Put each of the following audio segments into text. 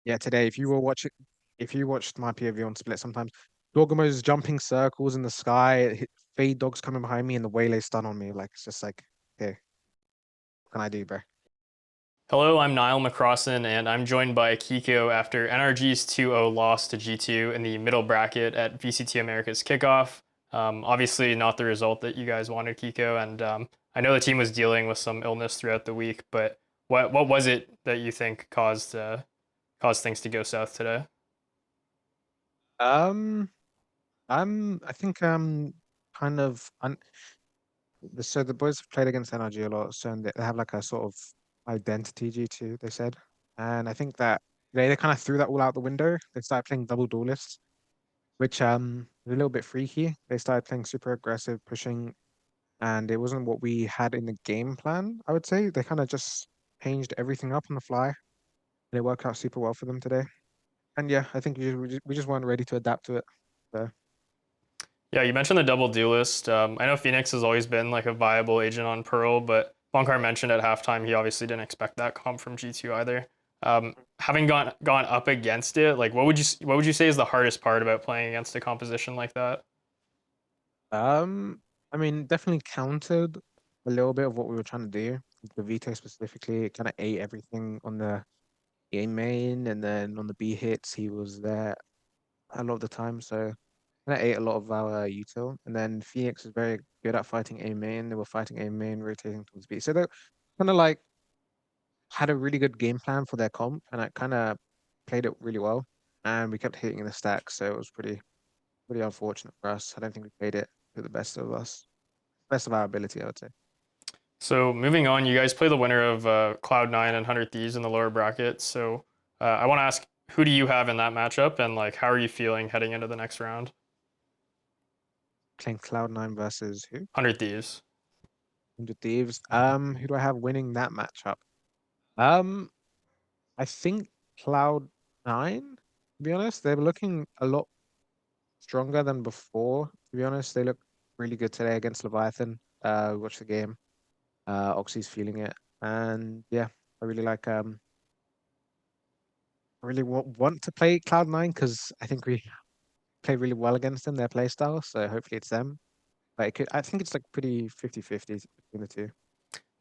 Yeah, today, if you watched my POV on Split, sometimes Dorgamo's jumping circles in the sky, Fade Dog's coming behind me, and the waylay stun on me. Like, it's just like, okay, what can I do, bro? Hello, I'm Niall McCrossan, and I'm joined by Keiko after NRG's 2-0 loss to G2 in the middle bracket at VCT America's Kickoff. Obviously, not the result that you guys wanted, Keiko, and I know the team was dealing with some illness throughout the week, but what was it that you think caused things to go south today? Um, I think kind of so the boys have played against NRG a lot, so they have like a sort of identity G2, they said. And I think that they kind of threw that all out the window. They started playing double duelists, which is a little bit freaky. They started playing super aggressive, pushing, and it wasn't what we had in the game plan, I would say. They kind of just changed everything up on the fly, and it worked out super well for them today. And yeah, I think we just weren't ready to adapt to it. So Yeah, you mentioned the double duelist. I know Phoenix has always been like a viable agent on Pearl, but Bonkar mentioned at halftime he obviously didn't expect that comp from G2 either. Having gone up against it, like what would you say is the hardest part about playing against a composition like that? I mean, definitely countered a little bit of what we were trying to do. The veto specifically, it kind of ate everything on the A main, and then on the B hits, he was there a lot of the time. So kind of ate a lot of our util. And then Phoenix is very good at fighting A main. They were fighting A main, rotating towards B. So they kind of like had a really good game plan for their comp, and I kind of played it really well. And we kept hitting the stack, so it was pretty unfortunate for us. I don't think we played it to the best of us, best of our ability, I would say. So moving on, you guys play the winner of Cloud9 and 100 Thieves in the lower bracket. So I want to ask, who do you have in that matchup, and like how are you feeling heading into the next round? Playing Cloud9 versus who? 100 Thieves. 100 Thieves. Who do I have winning that matchup? Um, I think Cloud9, to be honest. They were looking a lot stronger than before, to be honest. They look really good today against Leviathan. We watched the game. Oxy's feeling it. And yeah, I really like I really want to play Cloud9 because I think we play really well against them, their play style. So hopefully it's them. But I think it's like pretty 50-50 between the two.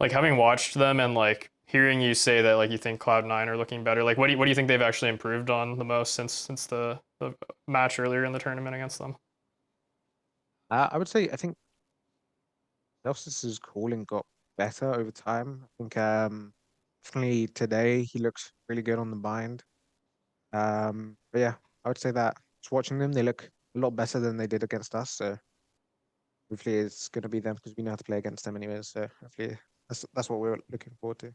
Like having watched them and like hearing you say that like you think Cloud9 are looking better, like what do you think they've actually improved on the most since the match earlier in the tournament against them? I would say I think Celsius's calling got better over time. I think definitely today he looks really good on the bind. But yeah, I would say that just watching them, they look a lot better than they did against us. So hopefully it's gonna be them because we know how to play against them anyways. So hopefully that's what we're looking forward to.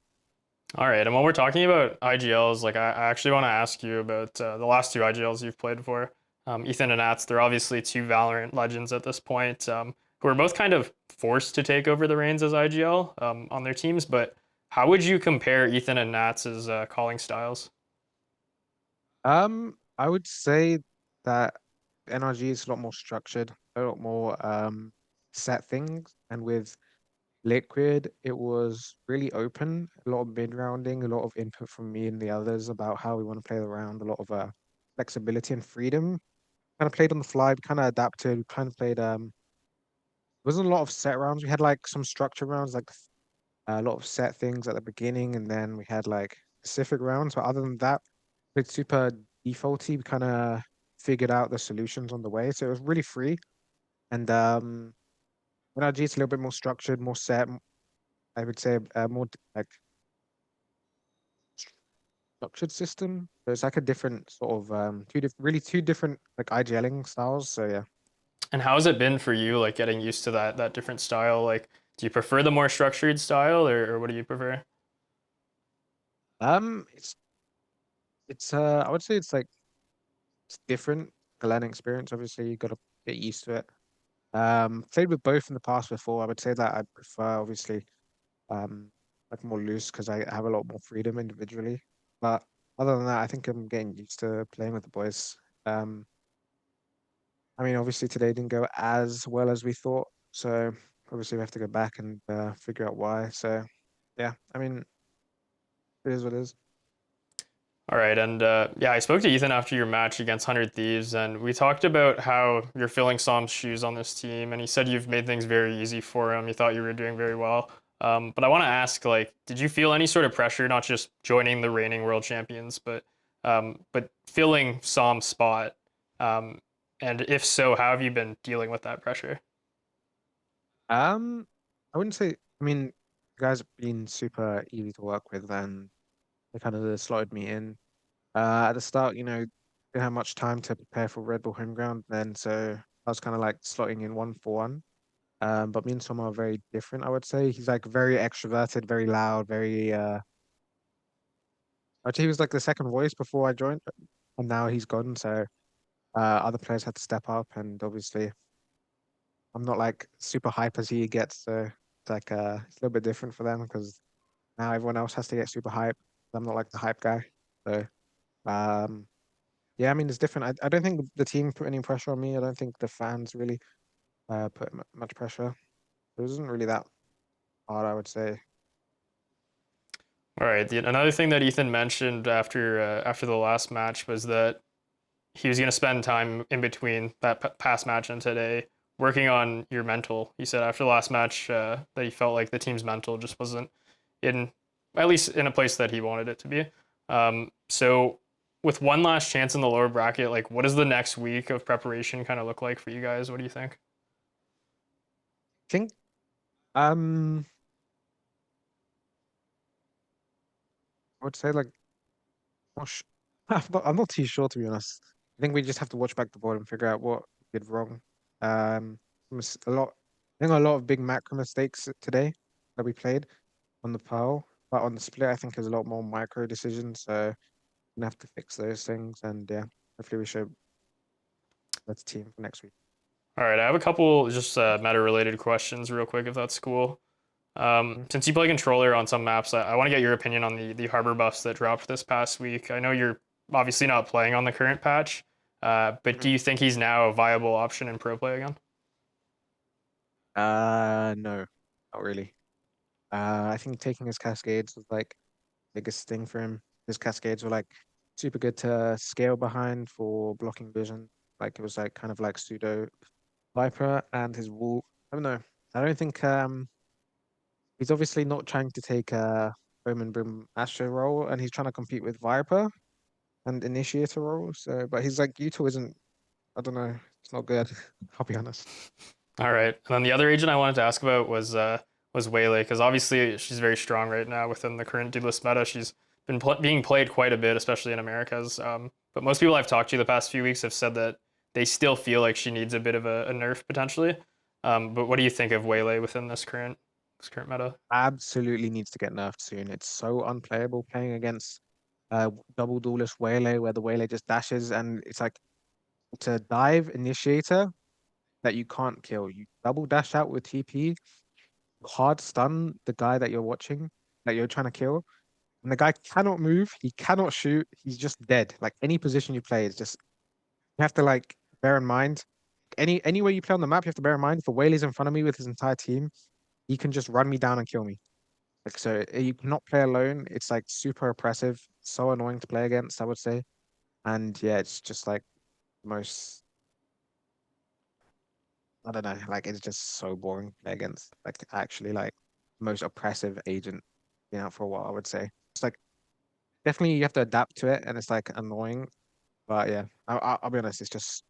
All right, and when we're talking about IGLs, like I actually want to ask you about the last two IGLs you've played for, Ethan and Nats. They're obviously two Valorant legends at this point, who are both kind of forced to take over the reins as IGL on their teams. But how would you compare Ethan and Nats's calling styles? I would say that NRG is a lot more structured, a lot more set things, and with Liquid, it was really open, a lot of mid-rounding, a lot of input from me and the others about how we want to play the round, a lot of flexibility and freedom. Kind of played on the fly, kind of adapted, kind of played wasn't a lot of set rounds. We had like some structure rounds, like a lot of set things at the beginning, and then we had like specific rounds. But other than that, it's super defaulty. We kind of figured out the solutions on the way. So it was really free. And NRG is a little bit more structured, more set. I would say more like structured system. So it's like a different sort of really two different like IGLing styles. So yeah. And how has it been for you, like getting used to that different style? Like, do you prefer the more structured style, or what do you prefer? It's I would say it's like it's different. A learning experience. Obviously, you got to get used to it. Played with both in the past before. I would say that I prefer obviously like more loose because I have a lot more freedom individually. But other than that, I think I'm getting used to playing with the boys. Um, I mean, obviously today didn't go as well as we thought, so obviously we have to go back and figure out why. So yeah, I mean, it is what it is. All right, and yeah, I spoke to Ethan after your match against 100 Thieves, and we talked about how you're filling Som's shoes on this team, and he said you've made things very easy for him. He thought you were doing very well. But I want to ask, like, did you feel any sort of pressure, not just joining the reigning world champions, but filling Som's spot? Um, and if so, how have you been dealing with that pressure? Um, I wouldn't say. I mean, you guys have been super easy to work with, and they kind of slotted me in. At the start, didn't have much time to prepare for Red Bull home ground then, so I was kind of like slotting in 1-for-1. But me and Tom are very different, I would say. He's like very extroverted, very loud, very actually he was like the second voice before I joined, and now he's gone, so other players had to step up, and obviously I'm not like super hype as he gets, so it's a little bit different for them because now everyone else has to get super hype. I'm not like the hype guy. So um yeah, I mean it's different. I don't think the team put any pressure on me. I don't think the fans really put much pressure. It wasn't really that hard, I would say. All right. Another thing that Ethan mentioned after the last match was that he was going to spend time in between that past match and today working on your mental. He said after the last match that he felt like the team's mental just wasn't in, at least in a place that he wanted it to be. So with one last chance in the lower bracket, like what does the next week of preparation kind of look like for you guys? What do you think? I think um I would say like not sh I'm not too sure to be honest. I think we just have to watch back the board and figure out what we did wrong. A lot I think a lot of big macro mistakes today that we played on the Pearl, but on the split I think there's a lot more micro decisions, so we're gonna have to fix those things and yeah, hopefully we show that's team for next week. All right, I have a couple just meta related questions real quick if that's cool. Mhm. Since you play controller on some maps, I want to get your opinion on the harbor buffs that dropped this past week. I know you're obviously not playing on the current patch, but do Mhm. you think he's now a viable option in pro play again? No, not really. I think taking his cascades was like biggest thing for him. His cascades were like super good to scale behind for blocking vision. Like it was like kind of like pseudo Viper and his wall. I don't know. I don't think he's obviously not trying to take a Omen Brim Astro role and he's trying to compete with Viper and Initiator role. So but he's like Uto isn't I don't know, it's not good. I'll be honest. All right, and then the other agent I wanted to ask about was Waylay because obviously she's very strong right now within the current duelist meta. She's been being played quite a bit, especially in Americas. But most people I've talked to the past few weeks have said that they still feel like she needs a bit of a nerf potentially. But what do you think of Waylay within this current meta? Absolutely needs to get nerfed soon. It's so unplayable playing against double duelist Waylay where the Waylay just dashes and it's like it's a dive initiator that you can't kill. You double dash out with TP, hard stun the guy that you're watching, that you're trying to kill, and the guy cannot move, he cannot shoot, he's just dead. Like any position you play is just you have to like bear in mind anywhere you play on the map, you have to bear in mind if the Whaley's in front of me with his entire team, he can just run me down and kill me. Like so you cannot play alone. It's like super oppressive, so annoying to play against, I would say. And yeah, it's just like most I don't know, like it's just so boring to play against. Like actually like most oppressive agent been out for a while, I would say. It's like definitely you have to adapt to it and it's like annoying. But yeah, I'll be honest, it's just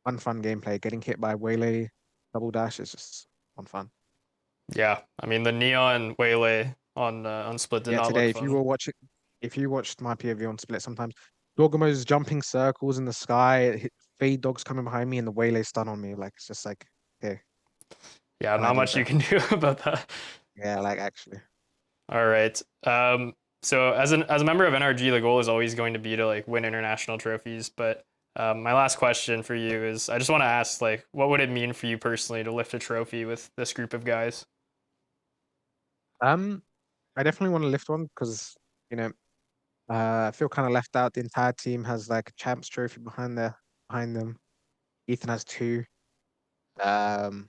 unfun gameplay. Getting hit by Waylay double dash is just unfun. Yeah, I mean the neon waylay on split did Yeah, not look today fun. if you watched my POV on Split sometimes, Dorgamo's jumping circles in the sky, Fade Dog's coming behind me and the Waylay stun on me. Like it's just like, okay, Yeah, can I not do much you better? can do about that. Yeah, like actually. All right. So as a member of NRG, the goal is always going to be to like win international trophies. But my last question for you is, I just want to ask, like, what would it mean for you personally to lift a trophy with this group of guys? Um, I definitely want to lift one because you know I feel kind of left out. The entire team has like a champs trophy behind them. Ethan has two. Odd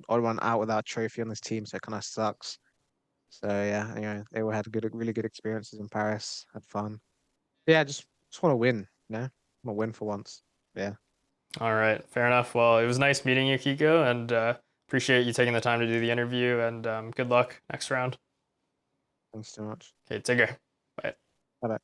one out without a trophy on this team, so it kind of sucks. So yeah, they all had really good experiences in Paris, had fun. Yeah, just want to win, want to win for once. Yeah, All right, fair enough. Well, it was nice meeting you, Keiko, and appreciate you taking the time to do the interview. And good luck next round. thanks so much. Okay, take care. Bye. Bye.